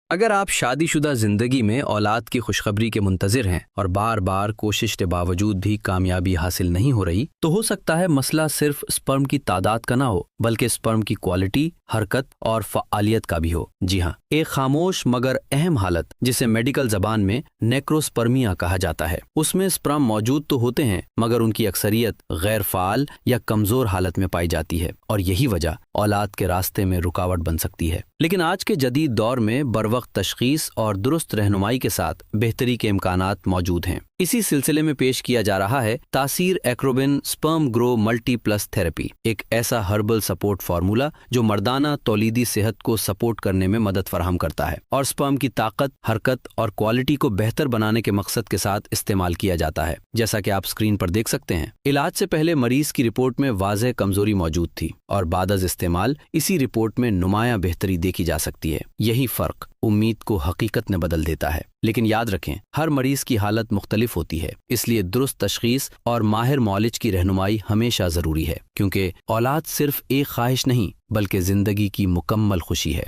اگر آپ شادی شدہ زندگی میں اولاد کی خوشخبری کے منتظر ہیں اور بار بار کوشش کے باوجود بھی کامیابی حاصل نہیں ہو رہی، تو ہو سکتا ہے مسئلہ صرف سپرم کی تعداد کا نہ ہو بلکہ سپرم کی کوالٹی، حرکت اور فعالیت کا بھی ہو۔ جی ہاں، ایک خاموش مگر اہم حالت جسے میڈیکل زبان میں نیکروسپرمیا کہا جاتا ہے، اس میں سپرم موجود تو ہوتے ہیں مگر ان کی اکثریت غیر فعال یا کمزور حالت میں پائی جاتی ہے، اور یہی وجہ اولاد کے راستے میں رکاوٹ بن سکتی ہے۔ لیکن آج کے جدید دور میں بروقت تشخیص اور درست رہنمائی کے ساتھ بہتری کے امکانات موجود ہیں۔ اسی سلسلے میں پیش کیا جا رہا ہے تاثیر ایکروبن سپرم گرو ملٹی پلس تھراپی، ایک ایسا ہربل سپورٹ فارمولا جو مردانہ تولیدی صحت کو سپورٹ کرنے میں مدد فراہم کرتا ہے اور سپرم کی طاقت، حرکت اور کوالٹی کو بہتر بنانے کے مقصد کے ساتھ استعمال کیا جاتا ہے۔ جیسا کہ آپ اسکرین پر دیکھ سکتے ہیں، علاج سے پہلے مریض کی رپورٹ میں واضح کمزوری موجود تھی اور بعد از استعمال اسی رپورٹ میں نمایاں بہتری دیکھی جا سکتی ہے۔ یہی فرق امید کو حقیقت میں بدل دیتا ہے۔ لیکن یاد رکھیں، ہر مریض کی حالت مختلف ہوتی ہے، اس لیے درست تشخیص اور ماہر معالج کی رہنمائی ہمیشہ ضروری ہے، کیونکہ اولاد صرف ایک خواہش نہیں بلکہ زندگی کی مکمل خوشی ہے۔